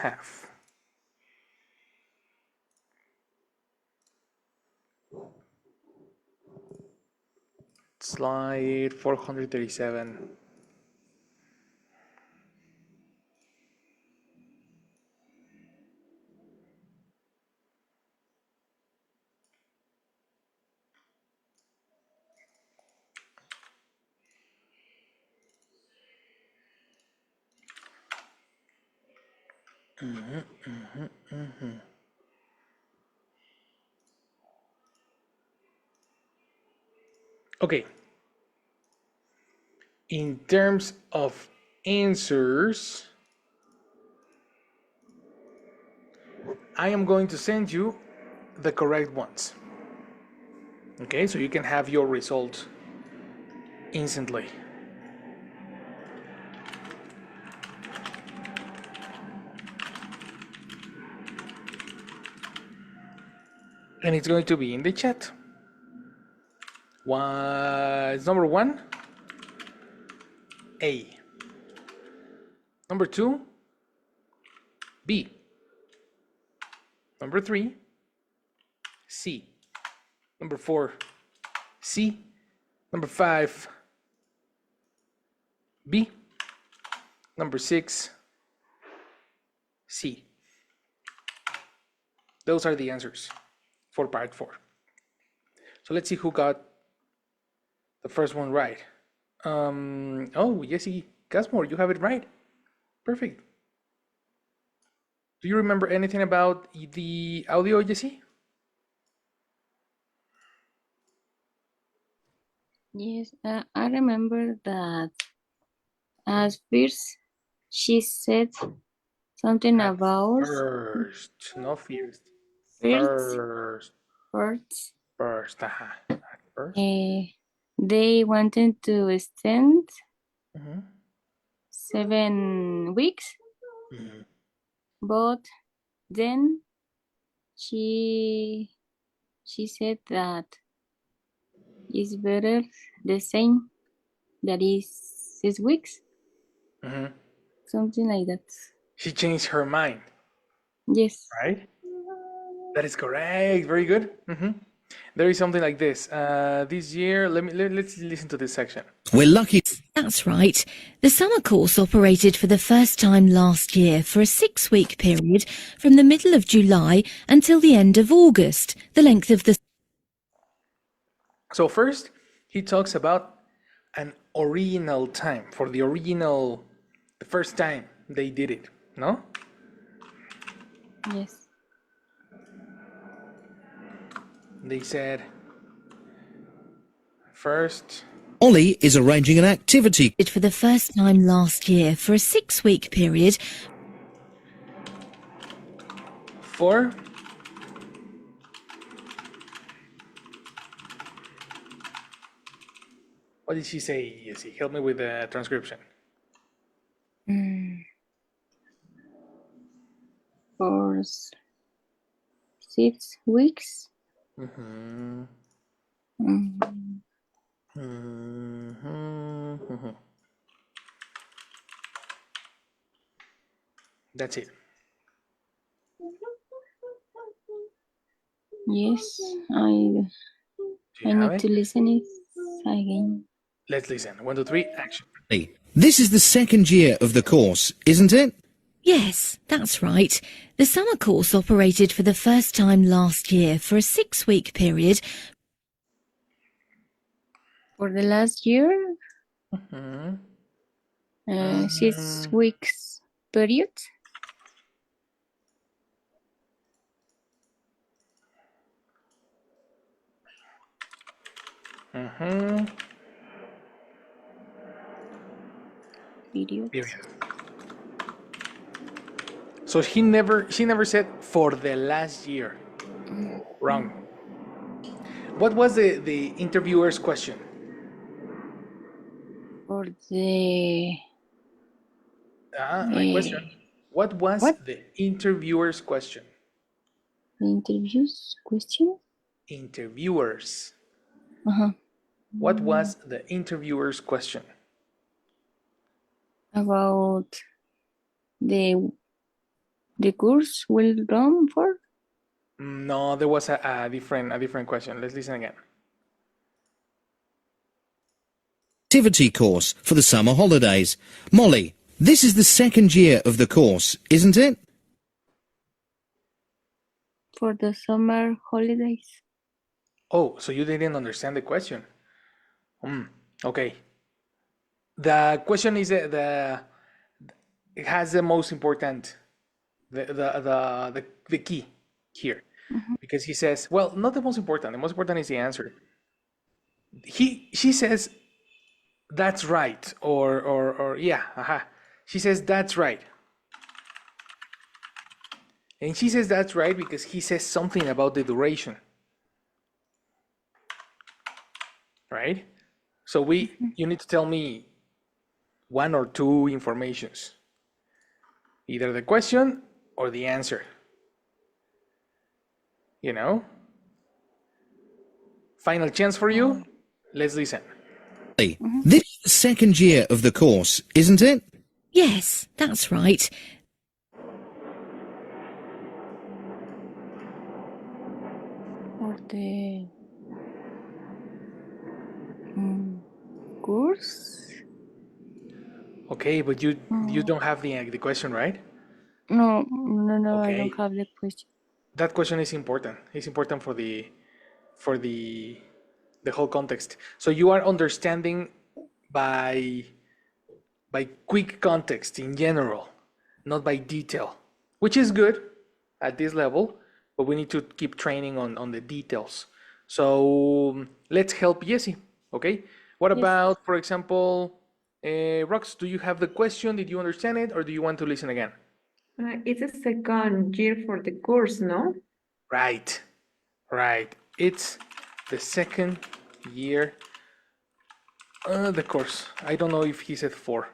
half. Slide 437. Okay. In terms of answers, I am going to send you the correct ones. Okay, so you can have your result instantly. And it's going to be in the chat. Number 1, A. Number 2, B. Number 3, C. Number 4, C. Number 5, B. Number 6, C. Those are the answers for part 4. So let's see who got the first one right. Oh, Jesse Gasmore, you have it right. Perfect. Do you remember anything about the audio, Jesse? Yes, I remember that at first she said something At about first, not first. first, first. First. At first. They wanted to extend Mhm. 7 weeks, Mhm. but then she said that it's better the same, that is 6 weeks, Mhm. something like that. She changed her mind, Yes. right? That is correct. Very good. There is something like this. This year, let's listen to this section. We're lucky. That's right. The summer course operated for the first time last year for a 6-week period from the middle of July until the end of August, the length of the... So first, he talks about an original time, for the first time they did it, no? Yes. They said, first, Ollie is arranging an activity. For the first time last year for a 6-week period for what did she say, Jesse? Help me with the transcription. For 6 weeks. Mm-hmm. Mm. Mm-hmm. That's it. Yes, I need to listen it again. Let's listen. 1, 2, 3, action. This is the second year of the course, isn't it? Yes, that's right. The summer course operated for the first time last year for a 6-week period. For the last year, 6 weeks period. Period. So she never said for the last year. Wrong. What was the interviewer's question? For the My question. What was the interviewer's question? Interviews question? Interviewers. Uh-huh. What was the interviewer's question? About the The course will run for? No, there was a different question. Let's listen again. Activity course for the summer holidays. Molly, this is the second year of the course, isn't it? For the summer holidays. Oh, so you didn't understand the question. Okay. The question is it has the most important the key here, because he says, well, not the most important. The most important is the answer. She says that's right, or yeah, she says that's right. And she says that's right because he says something about the duration. Right? So you need to tell me one or two informations. Either the question or the answer. You know? Final chance for you. Let's listen. Molly, this is the second year of the course, isn't it? Yes, that's right. For the course? Okay, but you don't have the question, right? No, I Okay. don't have the question. That question is important. It's important for the whole context. So you are understanding by quick context in general, not by detail, which is good at this level, but we need to keep training on the details. So let's help Jessie, okay? What about, for example, Rox, do you have the question? Did you understand it, or do you want to listen again? It's the second year for the course, no? Right. It's the second year, the course. I don't know if he said 4.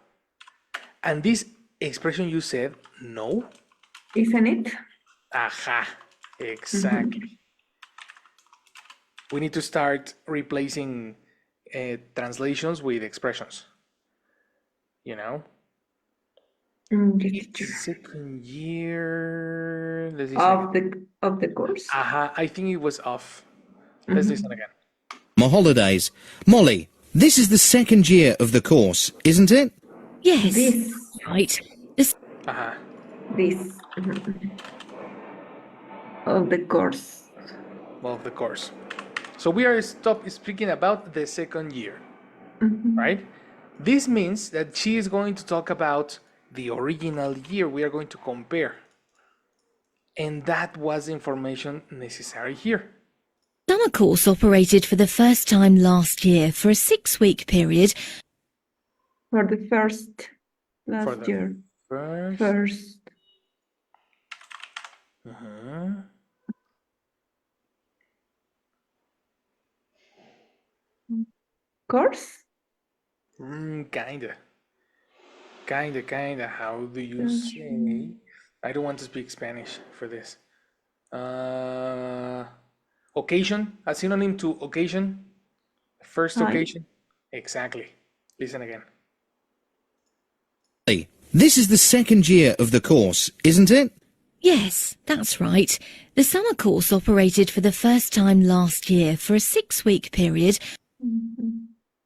And this expression you said, no? Isn't it? Aha, exactly. We need to start replacing translations with expressions. You know? Yes, It's teacher. second year. Let's listen Of the course. again. I think it was off. Let's listen again. My holidays. Molly, this is the second year of the course, isn't it? Yes, This. right. The This. Of the course. Of the course. So we are speaking about the second year, right? This means that she is going to talk about the original year. We are going to compare. And that was the information necessary here. summer course operated for the first time last year for a 6-week period. For the first last For the year. first. First. Course? Kinda. How do you say? I don't want to speak Spanish for this. Occasion, a synonym to occasion. First Hi. occasion. Exactly. Listen again. Molly, this is the second year of the course, isn't it? Yes, that's right. The summer course operated for the first time last year for a 6-week period.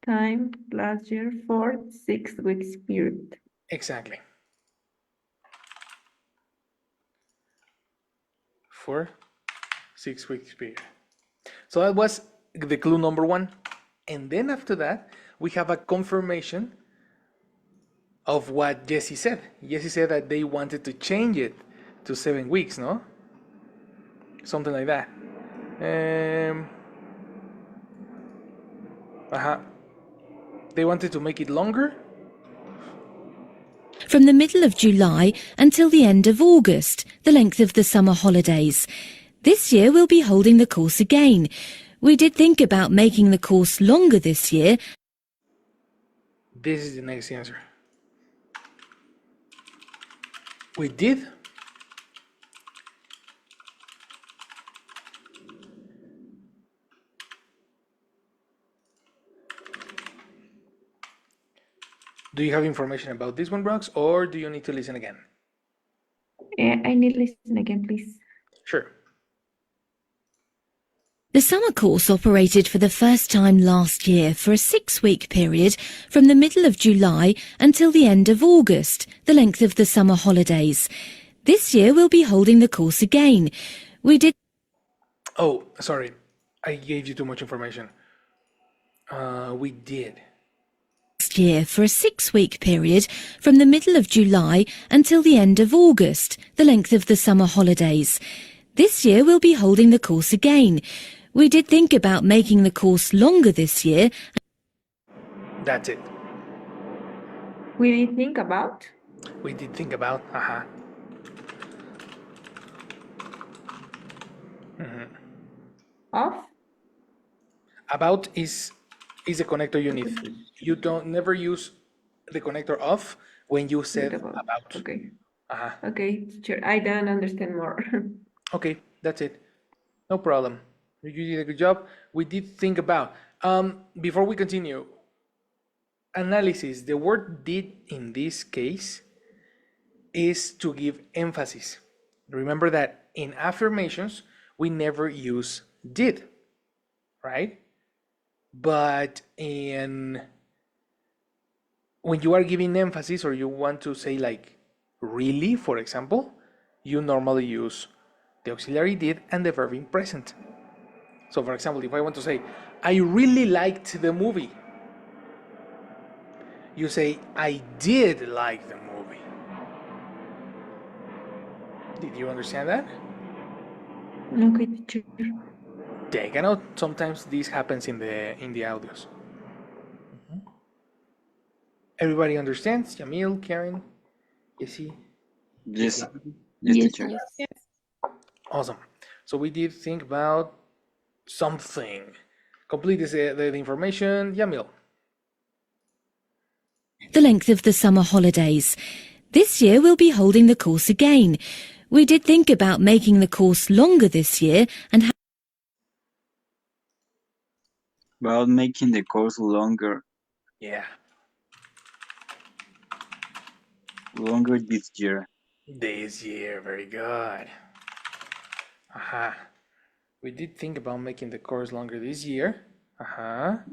Time last year for 6 weeks period. Exactly. For 6 weeks period. So that was the clue number 1. And then after that, we have a confirmation of what Jessie said. Jessie said that they wanted to change it to 7 weeks, no? Something like that. They wanted to make it longer. From the middle of July until the end of August, the length of the summer holidays. This year we'll be holding the course again. We did think about making the course longer this year. This is the next answer. We did. Do you have information about this one, Brox, or do you need to listen again? I need to listen again, please. Sure. The summer course operated for the first time last year for a 6-week period from the middle of July until the end of August, the length of the summer holidays. This year we'll be holding the course again. We did Oh, sorry. I gave you too much information. We did. last year for a 6-week period from the middle of July until the end of August, the length of the summer holidays. This year we'll be holding the course again. We did think about making the course longer this year. That's it. We did think about. We did think about. Of. About is a connector you need. You don't never use the connector of when you said about. Okay. Okay, teacher. I don't understand more. Okay, that's it. No problem. You did a good job. We did think about. Before we continue, analysis. The word did in this case is to give emphasis. Remember that in affirmations, we never use did, right? But when you are giving emphasis or you want to say like really, for example, you normally use the auxiliary did and the verb in present. So for example, if I want to say, I really liked the movie, you say, I did like the movie. Did you understand that? Okay, teacher. Take a note. Sometimes this happens in the audios. Everybody understands? Jamil, Karen, Jessie? Yes. Jessie? Yes, Yes, teacher. yes. Awesome. So we did think about something. Complete the information. Jamil. The length of the summer holidays. This year we'll be holding the course again. We did think about making the course longer this year and About making the course longer Yeah. this year. This year. Very good. We did think about making the course longer this year. have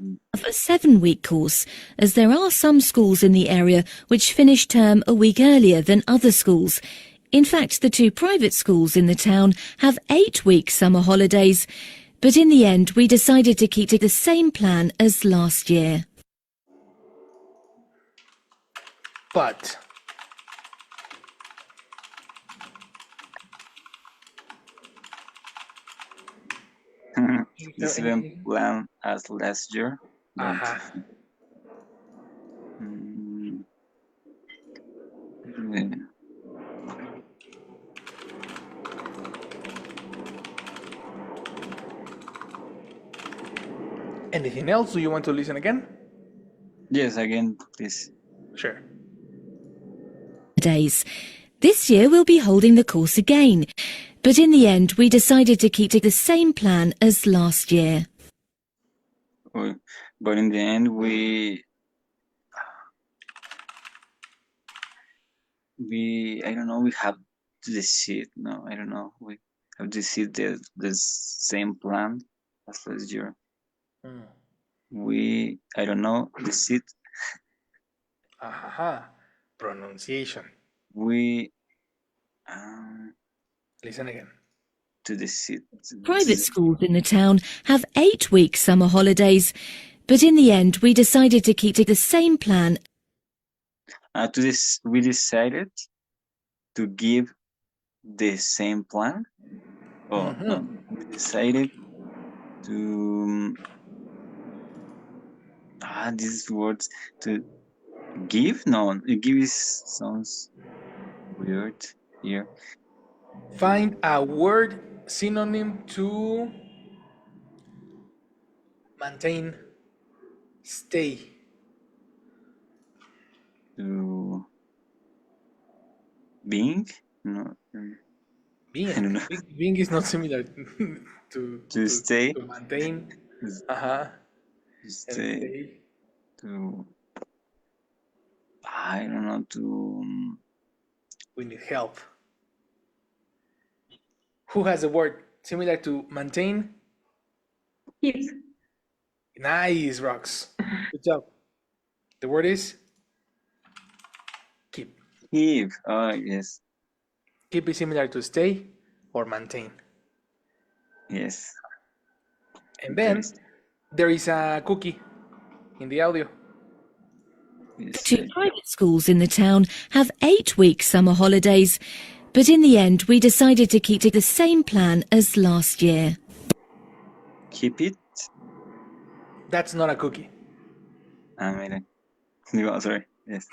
a 7-week course, as there are some schools in the area which finish term a week earlier than other schools. In fact, the 2 private schools in the town have 8-week summer holidays, but in the end we decided to keep to the same plan as last year. But The same plan as last year. But, yeah. Anything else? Do you want to listen again? Yes, again, please. Sure. Days. This year we'll be holding the course again, but in the end we decided to keep to the same plan as last year. But in the end, we I don't know, we have to decide. No, I don't know. We have to decide the same plan as last year. I don't know, decide. Pronunciation. We Listen again. to decide. Private schools in the town have 8-week summer holidays, but in the end we decided to keep to the same plan. We decided to give the same plan. Oh, no, we decided to these words to give. No, give sounds weird here. Find a word synonym to maintain, stay. To being? No. Being. I don't know. Being is not similar to stay. to maintain. To stay. Stay. To I don't know. To We need help. Who has a word similar to maintain? Keep. Nice, Rocks. Good job. The word is keep. Keep. Oh, yes. Keep is similar to stay or maintain. Yes. And then Interesting. there is a cookie in the audio. Yes. Two private schools in the town have 8-week summer holidays, but in the end we decided to keep to the same plan as last year. Keep it. That's not a cookie. Mira. Digo, sorry. Yes.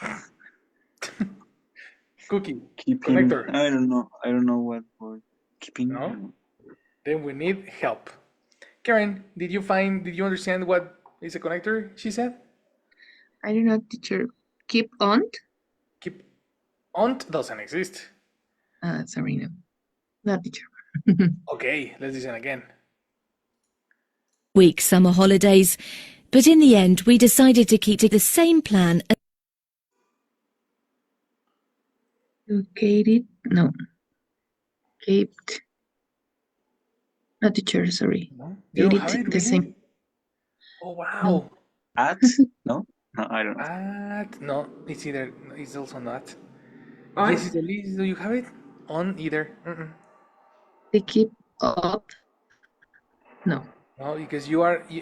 Cookie. Keeping. Connector. I don't know. I don't know what word. Keeping. No? Then we need help. Karen, did you understand what is a connector, she said? I don't know, teacher. Keep on? Keep on doesn't exist. Sorry, no. No, teacher. Okay, let's listen again. Week summer holidays, but in the end we decided to keep to the same plan. Located? No. Kept. No, teacher, sorry. No? You don't have Did it, it the really? same. Oh, wow. No. At? No? No, I don't know. At? No, it's also not. On. Yes, it's Elise, do you have it? On either. They keep up? No. No, because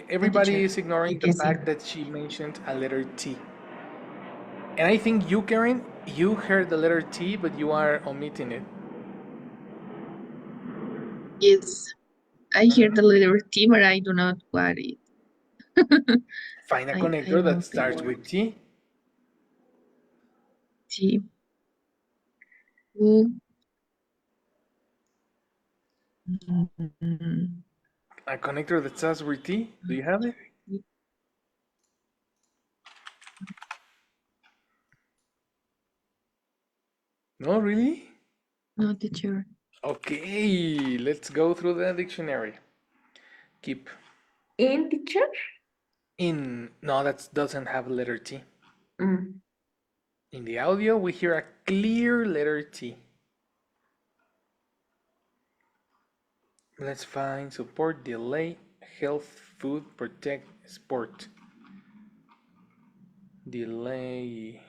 everybody teacher. is ignoring the Guessing. fact that she mentioned a letter T. And I think you, Karen, you heard the letter T, but you are omitting it. Yes. I hear the letter T, but I do not what it. Find a I connector that lost the starts word. with T. T. U. Mm, A connector that starts with T. Do you have it? No, really? No, teacher. Okay, let's go through the dictionary. Keep In, teacher? in. No, that doesn't have a letter T. Mm. In the audio, we hear a clear letter T. Let's find support, delay, health, food, protect, sport. Delay,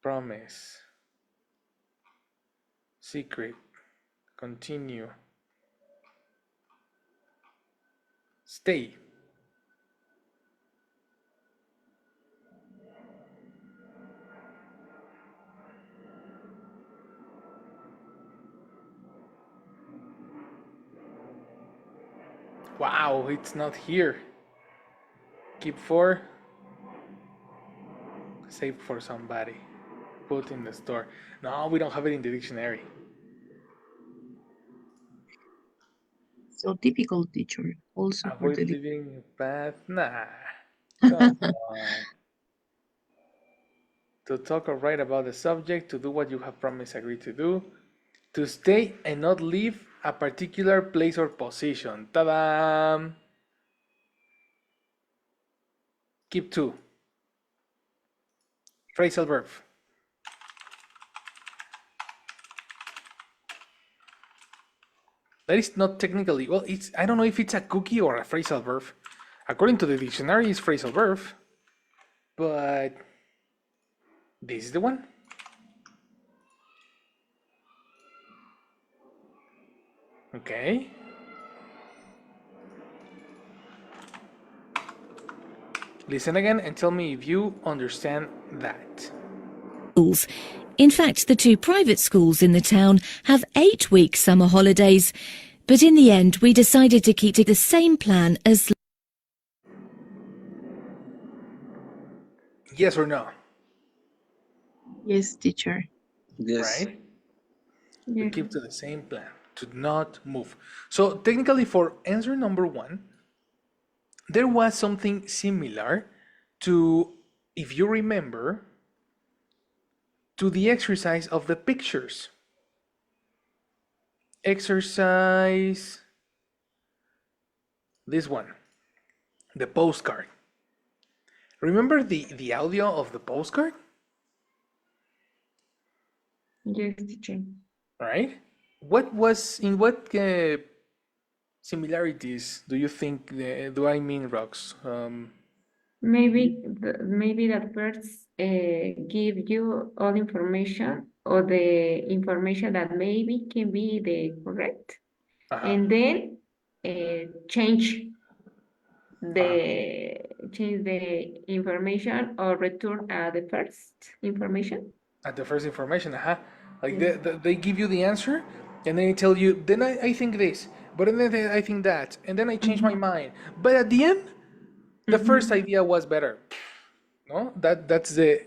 promise, secret, continue, stay. Wow, it's not here. Keep for, save for somebody, put in the store. No, we don't have it in the dictionary. So difficult, teacher. Also for Avoid the leaving path. Nah, come on. To talk or write about the subject, to do what you have promised, agreed to do, to stay and not leave a particular place or position. Ta-da! Keep to. Phrasal verb. That is not technically, well, I don't know if it's a cookie or a phrasal verb. According to the dictionary, it's phrasal verb, but this is the one. Okay. Listen again and tell me if you understand that. Schools. In fact, the two private schools in the town have 8-week summer holidays, but in the end we decided to keep to the same plan as. Yes or no? Yes, teacher. Yes. Right? Yeah. To keep to the same plan, to not move. So technically for answer number one, there was something similar to, if you remember, to the exercise of the pictures. Exercise, this one, the postcard. Remember the audio of the postcard, Yes, teacher. right? in what similarities do you think do I mean, Rox? Maybe that first give you all information or the information that maybe can be the correct, Uh-huh. and then change Uh-huh. the information or return the first information. At the first information, like Yes. they give you the answer, and then they tell you, then I think this, but then I think that, and then I change my mind. But at the end, the first Mhm. idea was better. No, that's the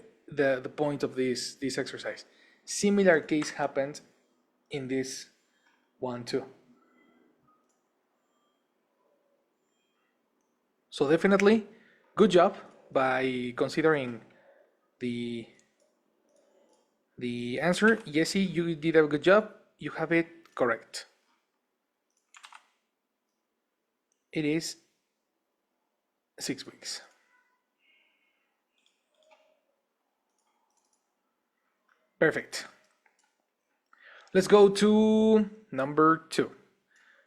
point of this exercise. Similar case happened in this one too. So definitely, good job by considering the the answer. Yesy, you did a good job. You have it correct. It is 6 weeks. Perfect. Let's go to number 2.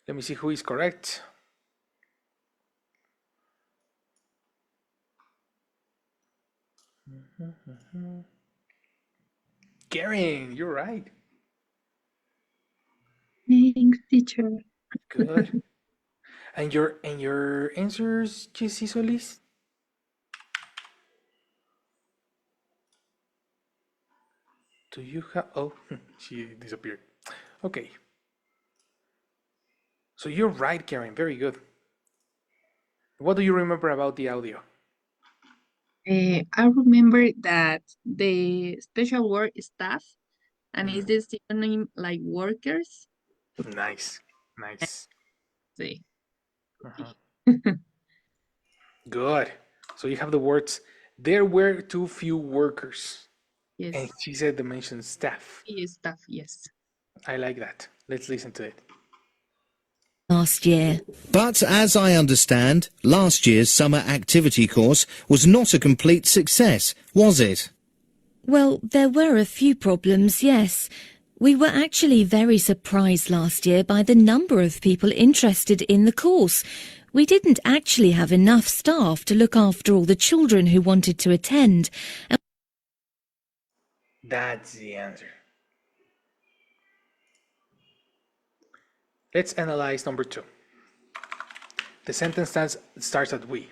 Let me see who is correct. Karen, you're right. Thanks, teacher. Good. And your answers, Jessie Solis? Do you have? Oh, she disappeared. Okay. So you're right, Karen. Very good. What do you remember about the audio? I remember that the special word is staff, and it's the synonym like workers. Nice, nice. See. Good. So you have the words. There were too few workers, Yes, and she said the mention staff. is staff. Yes. I like that. Let's listen to it. Last year. But as I understand, last year's summer activity course was not a complete success, was it? Well, there were a few problems, yes. We were actually very surprised last year by the number of people interested in the course. We didn't actually have enough staff to look after all the children who wanted to attend. That's the answer. Let's analyze number 2. The sentence starts at we.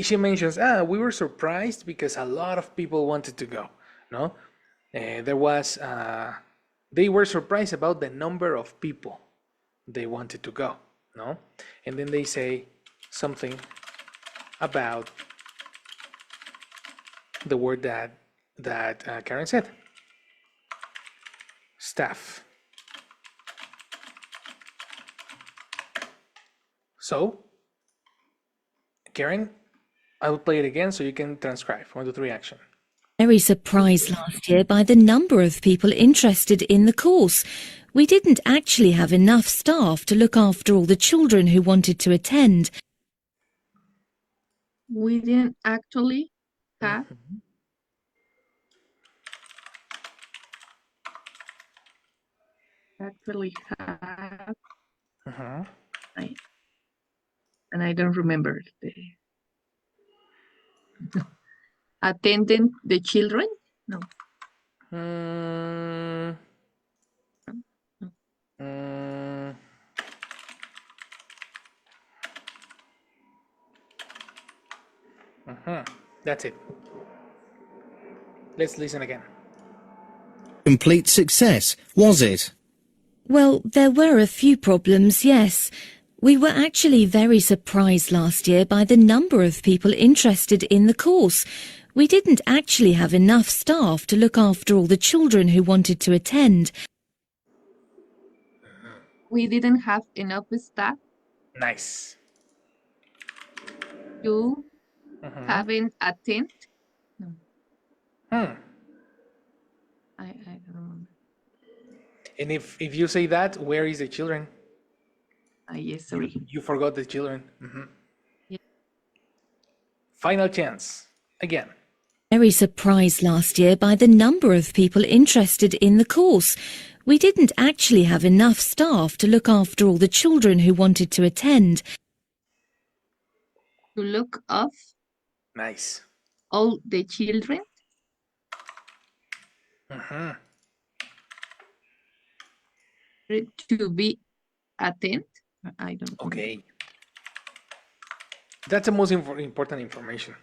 She mentions, we were surprised because a lot of people wanted to go. No, they were surprised about the number of people they wanted to go. No, and then they say something about the word that Karen said. Staff. So, Karen, I will play it again so you can transcribe. 1, 2, 3, action. Very surprised last year by the number of people interested in the course. We didn't actually have enough staff to look after all the children who wanted to attend. We didn't actually have and I don't remember the attending the children. No. Mm, mm, That's it. Let's listen again. Complete success, was it? Well, there were a few problems, yes. We were actually very surprised last year by the number of people interested in the course. We didn't actually have enough staff to look after all the children who wanted to attend. We didn't have enough staff Nice. to having attend. No. Hmm. I don't remember. And if you say that, where is the children? Yes, sorry. You forgot the children. Yeah. Final chance. Again. Very surprised last year by the number of people interested in the course. We didn't actually have enough staff to look after all the children who wanted to attend. To look off Nice. all the children. To be attend. I don't know. Okay. That's the most important information.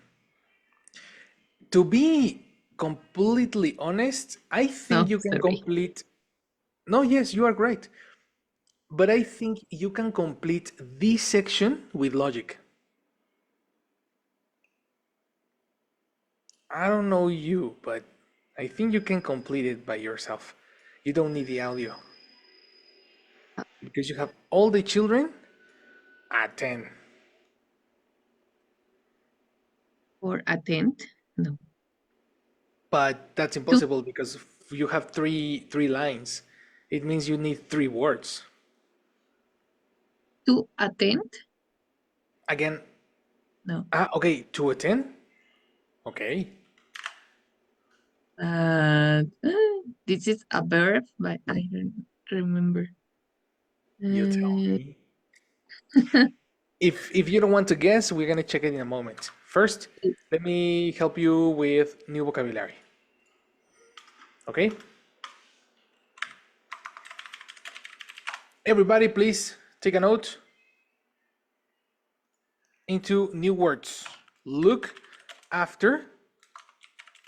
To be completely honest, I think No, you can sorry. complete. No, yes, you are right. But I think you can complete this section with logic. I don't know you, but I think you can complete it by yourself. You don't need the audio. Because you have all the children at 10. Or attend. No. But that's impossible because you have three lines. It means you need 3 words. To attend. Again, No. okay, to attend. Okay. This is a verb, but I don't remember. You tell me. If you don't want to guess, we're gonna check it in a moment. First, let me help you with new vocabulary. Okay? Everybody, please take a note into new words. Look after,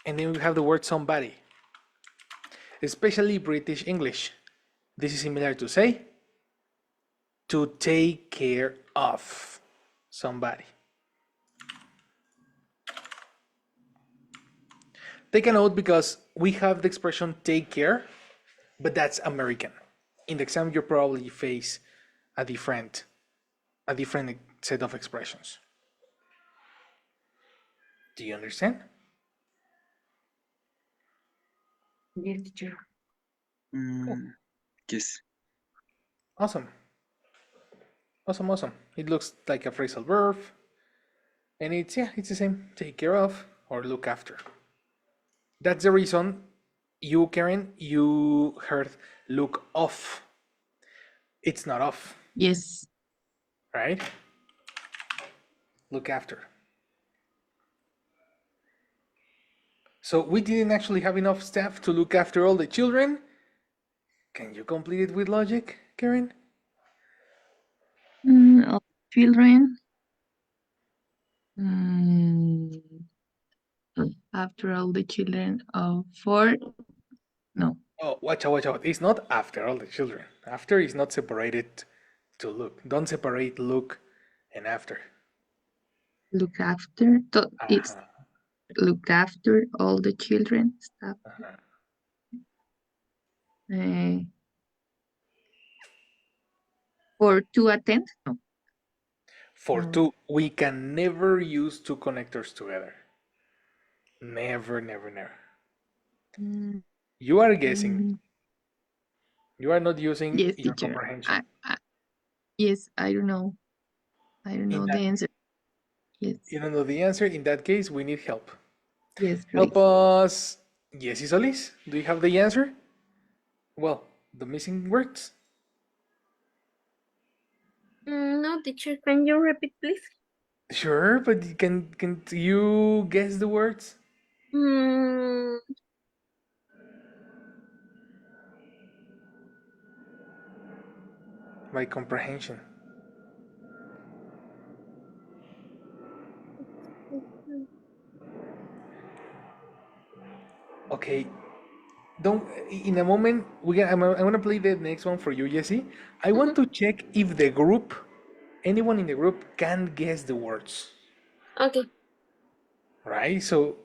and then we have the word somebody. Especially British English. This is similar to say, to take care of somebody. Take a note because we have the expression take care, but that's American. In the exam, you probably face a different set of expressions. Do you understand? Yes, teacher. Yes. Awesome. Awesome. It looks like a phrasal verb. And it's the same. Take care of or look after. That's the reason you, Karen, you heard look off. It's not off, Yes. right? Look after. So we didn't actually have enough staff to look after all the children. Can you complete it with logic, Karen? All children. After all the children of 4. No. Oh, watch out. It's not after all the children. After is not separated to look. Don't separate look and after. Look after. It's look after all the children. Stuff. Or to attend. No. For two, we can never use 2 connectors together. Never. Mm, You are guessing. You are not using Yes, your teacher. comprehension. Yes, I don't know. I don't know the answer. Yes. You don't know the answer. In that case, we need help. Yes, Help please. us. Yes, Isolis? Do you have the answer? Well, the missing words. No, teacher, can you repeat, please? Sure, but can you guess the words? Mm, By comprehension. Okay. Don't. In a moment, I'm gonna play the next one for you, Jessie. I want to check if the group, anyone in the group, can guess the words. okay. Right. So,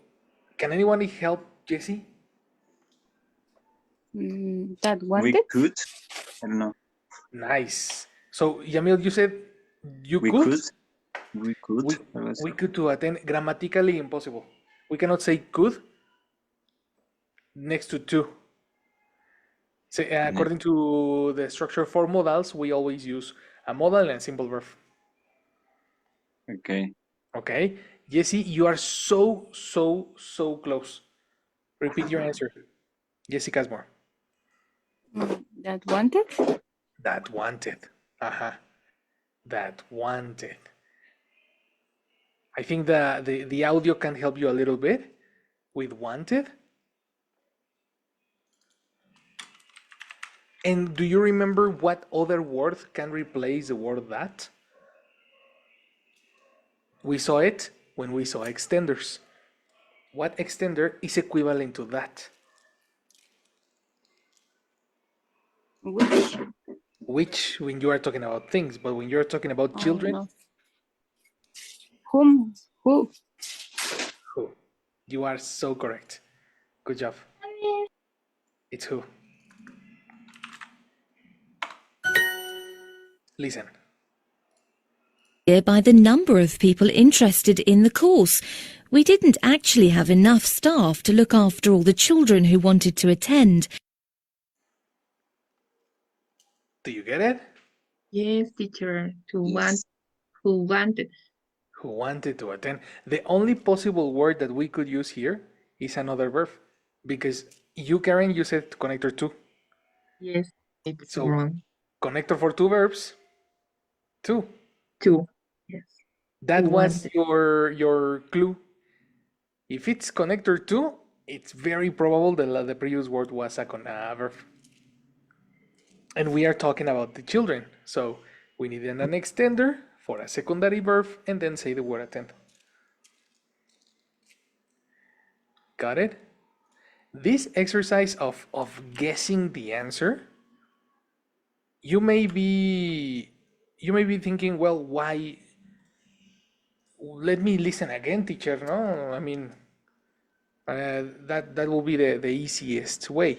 can anyone help Jessie? That We wanted? could. I don't know. Nice. So, Yamil, you said you We could. could. We could. We could to attend. Grammatically impossible. We cannot say could next to to. So, according to the structure for modals, we always use a modal and a simple verb. Okay. Okay, Jessie, you are so close. Repeat your answer. Jessie Casmore. That wanted? That wanted. Uh-huh. That wanted. I think the audio can help you a little bit with wanted. And do you remember what other word can replace the word that? We saw it when we saw extenders. What extender is equivalent to that? Which? Which, when you are talking about things, but when you're talking about Oh, children, no. Whom? Who? who? You are so correct. Good job. It's who. Listen. By the number of people interested in the course. We didn't actually have enough staff to look after all the children who wanted to attend. Do you get it? Yes, teacher. Yes. Who wanted. Who wanted to attend. The only possible word that we could use here is another verb. Because you, Karen, you said connector two. Yes, it's So wrong. connector for two verbs, two. Two. Yes. That Who was wanted. your clue. If it's connector two, it's very probable that the previous word was a verb. And we are talking about the children. So we need an extender for a secondary verb and then say the word attend. Got it? This exercise of guessing the answer, you may be thinking, well, why? Let me listen again, teacher. No, I mean, that will be the easiest way.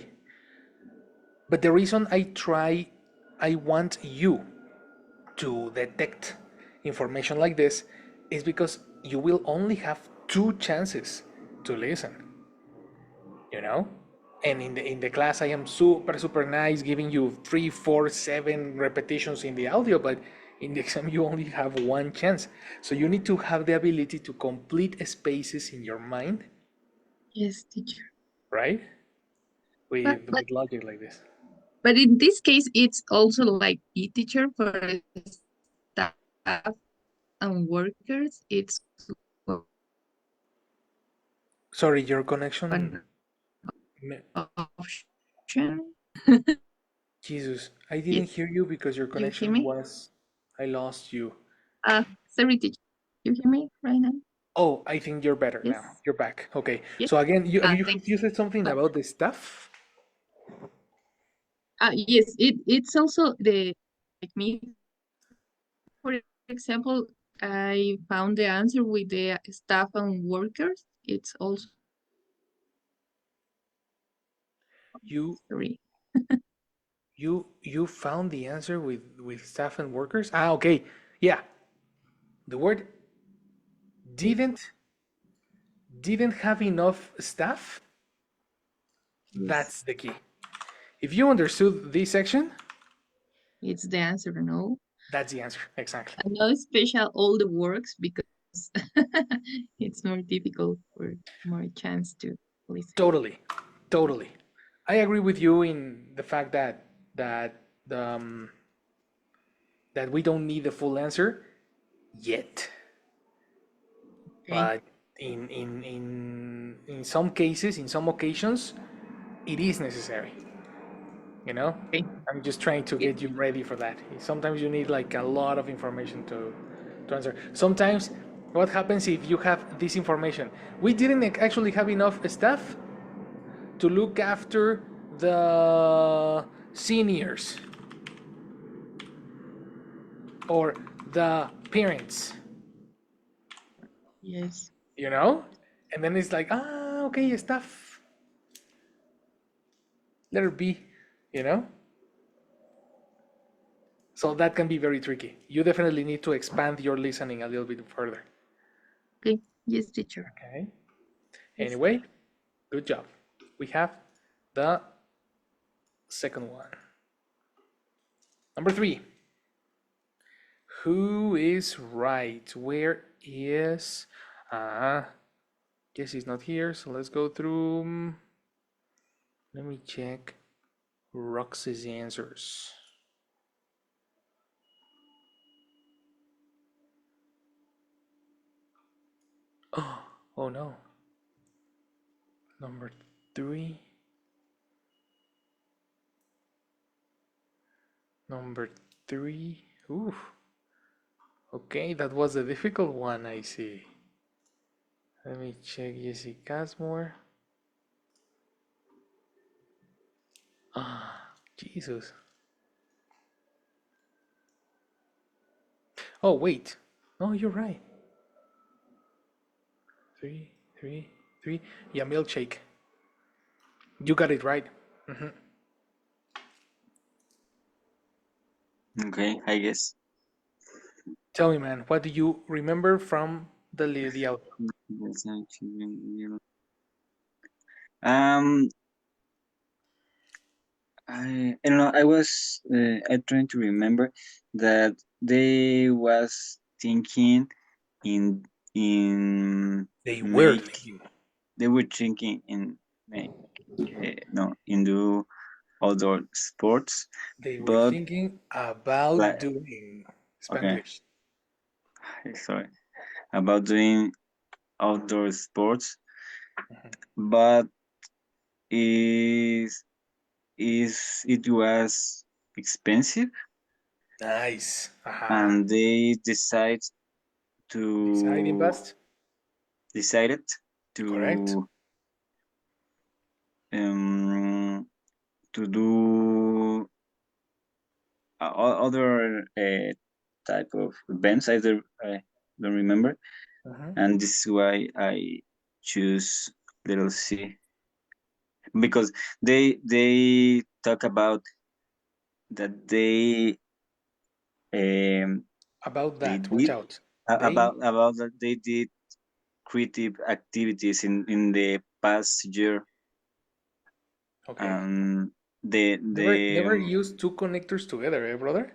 But the reason I want you to detect information like this is because you will only have two chances to listen, you know? And in the class, I am super nice, giving you 3, 4, 7 repetitions in the audio, but in the exam, you only have one chance. So you need to have the ability to complete spaces in your mind, Yes, teacher. right? But, With but, logic like this. but in this case, it's also like e-teacher for staff and workers. It's Sorry, your connection. one option. Jesus, I didn't Yes. hear you because your You hear connection me? was. I lost you. Sorry, teacher. You hear me right now? Oh, I think you're better now. Yes. You're back. Okay. Yes. So again, Thanks. you said something about the stuff. Yes. It's also the like me. For example, I found the answer with the staff and workers. It's also You sorry. you found the answer with staff and workers. Ah, okay. Yeah. The word didn't have enough staff. Yes, That's the key. If you understood this section, it's the answer. No, that's the answer. Exactly. I know it's special all the works because it's more difficult for more chance to listen. Totally. Totally. I agree with you in the fact that um, that we don't need the full answer yet. Okay. But in some cases, in some occasions, it is necessary. You know, Okay. I'm just trying to Yes. get you ready for that. Sometimes you need like a lot of information to answer. Sometimes, what happens if you have this information? We didn't actually have enough staff to look after the seniors or the parents, Yes. you know? And then it's like, okay, staff, let it be, you know? So that can be very tricky. You definitely need to expand your listening a little bit further. Okay. Yes, teacher. Okay. Yes. Anyway, good job. We have the second one. Number 3. Who is right? Where is guess he's not here, so let's go through. Let me check. Roxy's answers. Oh no. Number 3. Number 3. Ooh. Okay, that was a difficult one, I see. Let me check Jessie Casmore. Jesus. Oh, wait. No, you're right. 3, 3, 3. Yeah, milkshake. You got it right. Okay, I guess. Tell me, man, what do you remember from the audio? I don't know. I trying to remember that they was thinking in They were make thinking. they were thinking in make no in do outdoor sports, They were but thinking about like doing okay, Spanglish. sorry, about doing outdoor sports, but is it was expensive, Nice. and they decide Decide to invest. decided Correct. um to do other type of events. I don't remember, and this is why I choose little C, because they talk about that um About they that, watch did out. They, about that they did creative activities in the past year, okay. and the Never use two connectors together, eh, brother?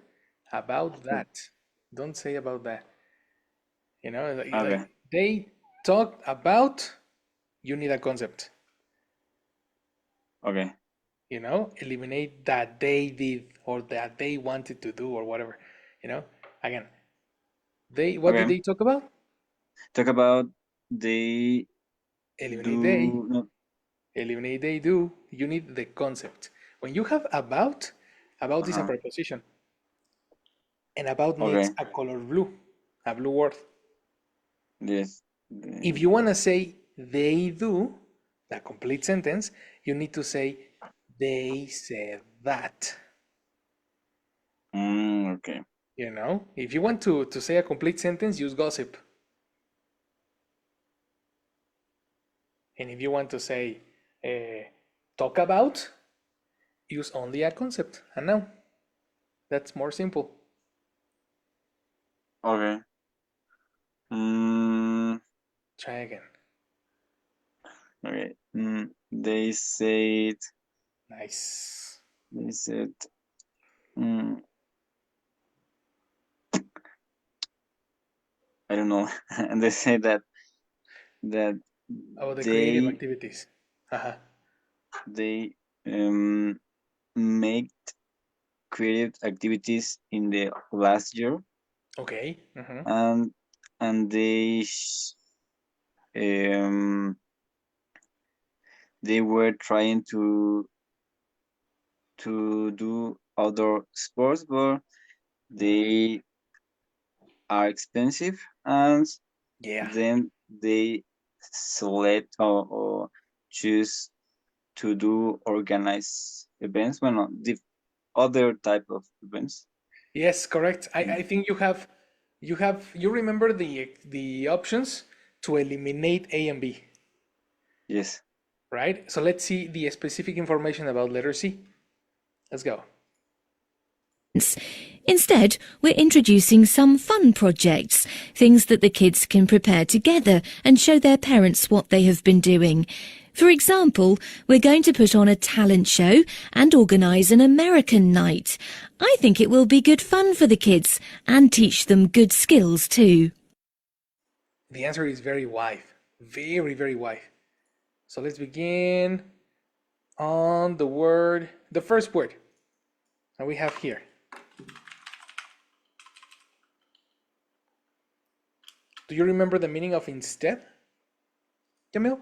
About that. Don't say about that. Like okay, they talked about, you need a concept. okay, Eliminate that they did or that they wanted to do or whatever. Again, what did okay. they talk about? Talk about they Eliminate they, do no, eliminate they do. You need the concept. When you have about is a uh-huh, preposition, and about needs okay, a color blue, a blue word. yes, If you want to say they do, the complete sentence, you need to say they said that. okay, If you want to say a complete sentence, use gossip. And if you want to say talk about, use only a concept, a noun. That's more simple. okay. Mm, Try again. okay. Nice. They said, mm, I don't know, and they say that Oh, the creative they activities. Uh-huh. they um make creative activities in the last year, Okay. Mm-hmm. and um they were trying to do outdoor sports, but they are expensive, and Yeah. then they select or choose to do organized events, well, no, the other type of events. Yes, correct. I think you remember the options to eliminate A and B, Yes. right? So let's see the specific information about letter C. Let's go. Instead, we're introducing some fun projects, things that the kids can prepare together and show their parents what they have been doing. For example, we're going to put on a talent show and organise an American night. I think it will be good fun for the kids and teach them good skills too. The answer is very wide, very, very wide. So let's begin. on the word, the first word that we have here. Do you remember the meaning of instead, Jamil?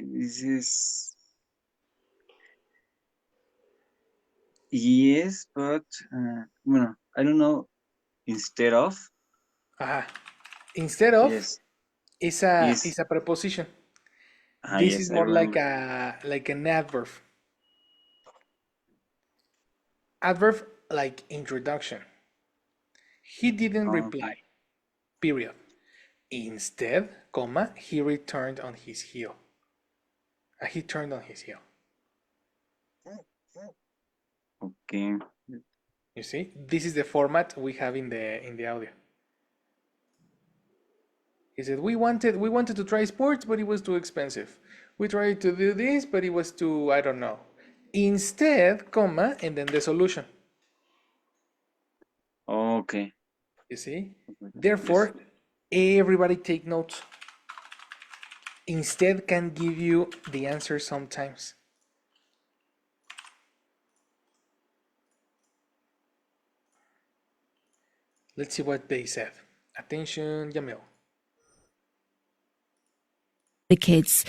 This is yes, but well, I don't know. Instead of Instead of yes, is is a preposition. This is yes, I more like remember. an adverb. Adverb like introduction. He didn't Okay. reply. Period. Instead, comma, he returned on his heel. He turned on his heel. Okay. You see, this is the format we have in the audio. He said we wanted to try sports, but it was too expensive. We tried to do this, but it was too, I don't know. Instead, comma, and then the solution. Okay. You see? Yes. Therefore, everybody take notes. Instead can give you the answer sometimes. Let's see what they said. Attention, Jamil. The kids.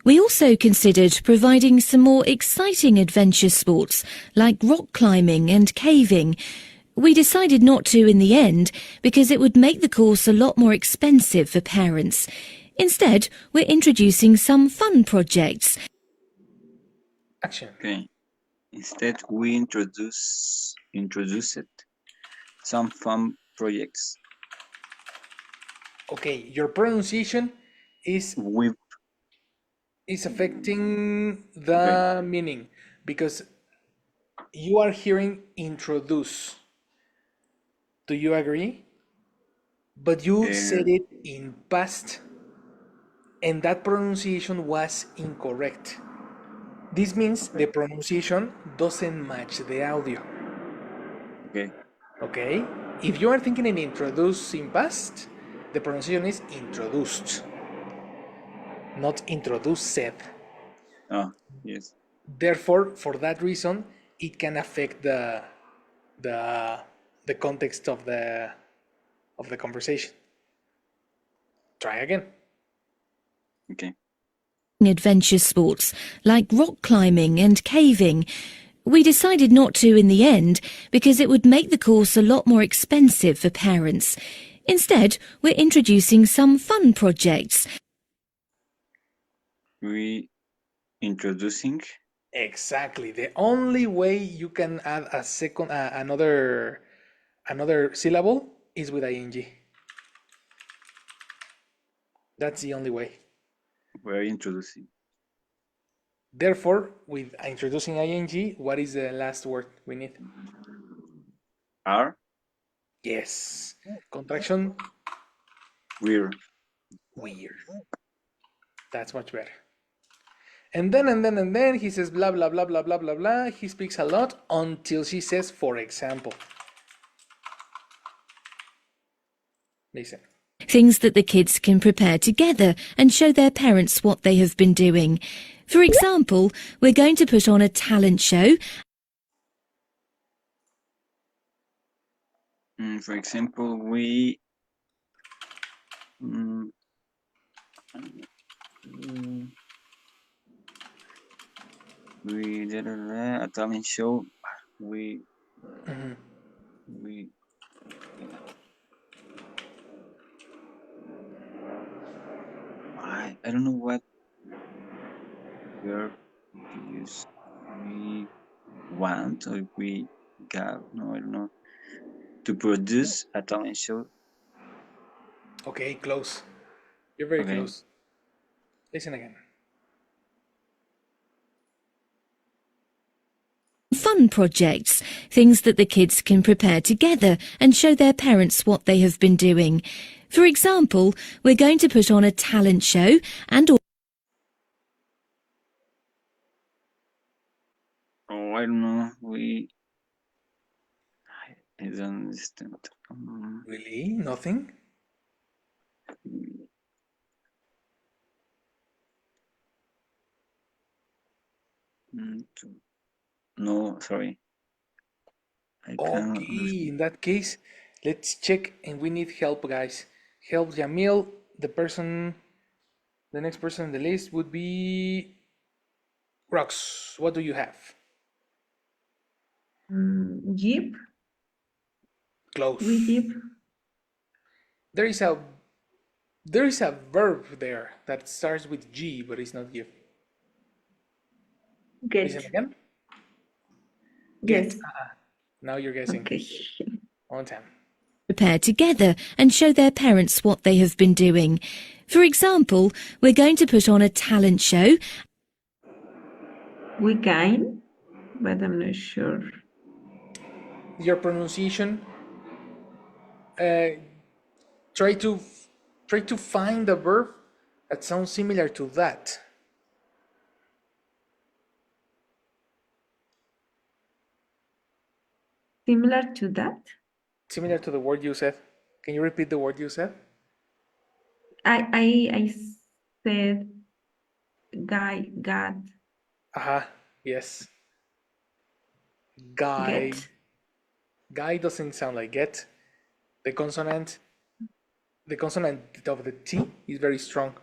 We also considered providing some more exciting adventure sports like rock climbing and caving. We decided not to in the end because it would make the course a lot more expensive for parents. Instead, we're introducing some fun projects. Action. Okay. Instead, we introduced some fun projects. Okay, your pronunciation is With affecting the meaning because you are hearing introduce. Do you agree? But you said it in past and that pronunciation was incorrect. This means the pronunciation doesn't match the audio. okay. Okay? If you are thinking in introduce in past, the pronunciation is introduced, not introduced. Oh, yes. Therefore, for that reason, it can affect the the context of the conversation. Try again. Okay. Adventure sports like rock climbing and caving. We decided not to in the end because it would make the course a lot more expensive for parents. Instead, we're introducing some fun projects. We introducing. Exactly. The only way you can add a second another syllable is with ing. That's the only way. We're introducing. Therefore, with introducing ing, what is the last word we need? Are. Yes. Contraction. We're. Weird. That's much better. And then he says blah blah blah blah blah blah blah. He speaks a lot until she says, for example. Listen. Things that the kids can prepare together and show their parents what they have been doing. For example, we're going to put on a talent show. For example, we did a talent show. We I don't know what verb to use. We want or we got, no, I don't know. To produce a talent show. Okay, close. You're very Okay. close. Listen again. Fun projects, things that the kids can prepare together and show their parents what they have been doing. For example, we're going to put on a talent show and Oh, I don't know. I don't understand. Really? Nothing? No, sorry. I cannot Okay, understand. in that case, let's check, and we need help, guys. Help Jamil. The next person on the list would be Rox. What do you have? Jeep. Close. We jeep. There is a there is a verb there that starts with G, but it's not give. Listen Get. again. Get. Yes. Now you're guessing. Okay. On time. Prepare together and show their parents what they have been doing. For example, we're going to put on a talent show. We can, but I'm not sure. Your pronunciation. Try to find a verb that sounds similar to that. Similar to that? Similar to the word you said. Can you repeat the word you said? I said guy, got, Aha, yes. Guy. get. Guy doesn't sound like get. The consonant of the T is very strong.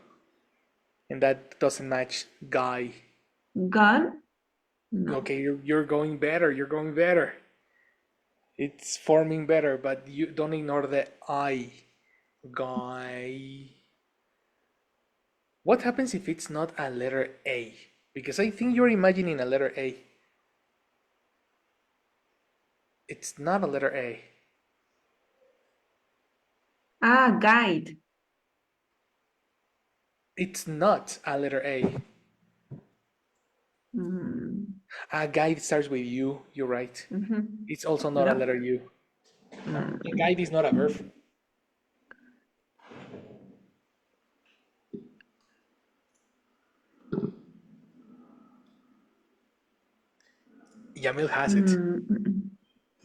And that doesn't match guy. Gone? No. Okay, you're going better. You're going better. It's forming better, but you don't ignore the I. Guy. What happens if it's not a letter A? Because I think you're imagining a letter A. It's not a letter A. Ah, guide. It's not a letter A. Mm, A guide starts with U. You're right. mhm. It's also not a No. letter U. Mm, A guide is not a verb. Yamil has it.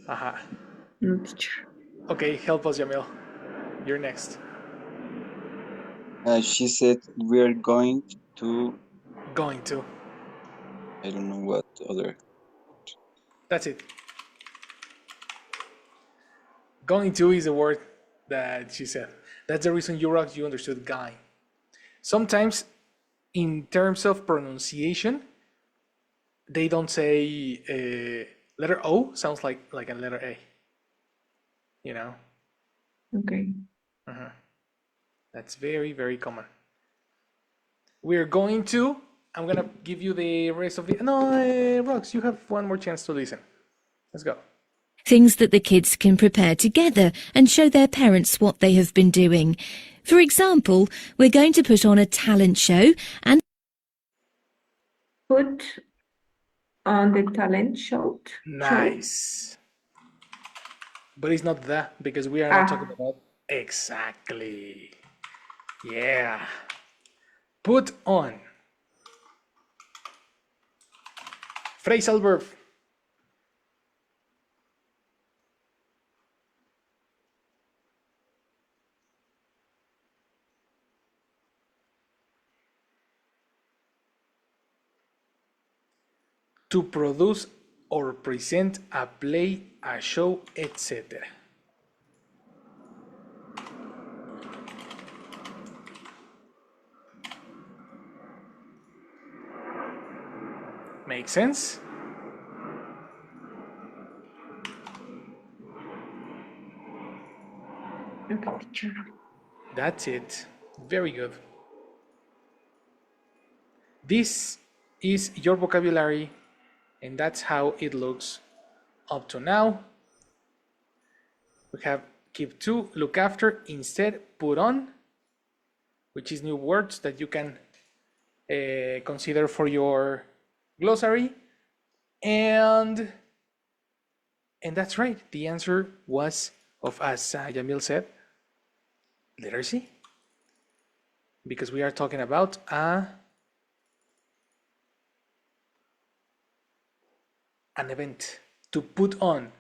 Aha. No, teacher. Okay, help us, Yamil. You're next. She said we're going to, Going to. I don't know what other. That's it. Going to is the word that she said. That's the reason you understood guy. Sometimes, in terms of pronunciation, they don't say letter O sounds like a letter A. You know, Okay. that's very, very common. We're going to. I'm gonna give you the rest of the. No, Rox, you have one more chance to listen. Let's go. Things that the kids can prepare together and show their parents what they have been doing. For example, we're going to put on a talent show and Put on the talent show. Nice. But it's not that because we are not talking about exactly. Yeah. Put on. Phrasal verb. To produce or present a play, a show, etc. Make sense? Okay, teacher. That's it. Very good. This is your vocabulary, and that's how it looks up to now. We have keep to, look after, instead, put on, which is new words that you can consider for your glossary. And that's right. The answer was, as Jamil said, letter C. Because we are talking about an event. To put on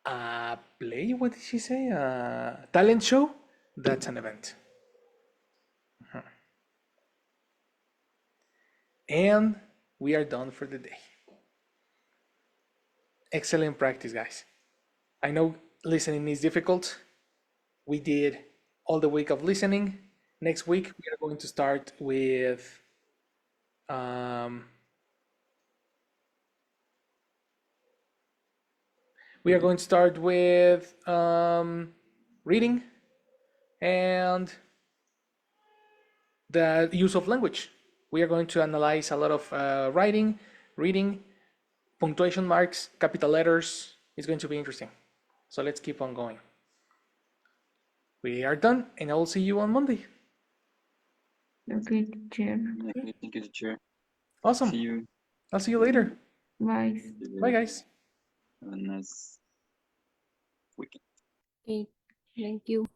a play, what did she say? A talent show? That's an event. And we are done for the day. Excellent practice, guys. I know listening is difficult. We did all the week of listening. Next week, we are going to start with reading and the use of language. We are going to analyze a lot of writing, reading, punctuation marks, capital letters. It's going to be interesting. So let's keep on going. We are done, and I will see you on Monday. Okay, teacher. Okay, thank you, teacher. Awesome. See you. I'll see you later. Bye. Bye, guys. Have a nice weekend. Okay, thank you.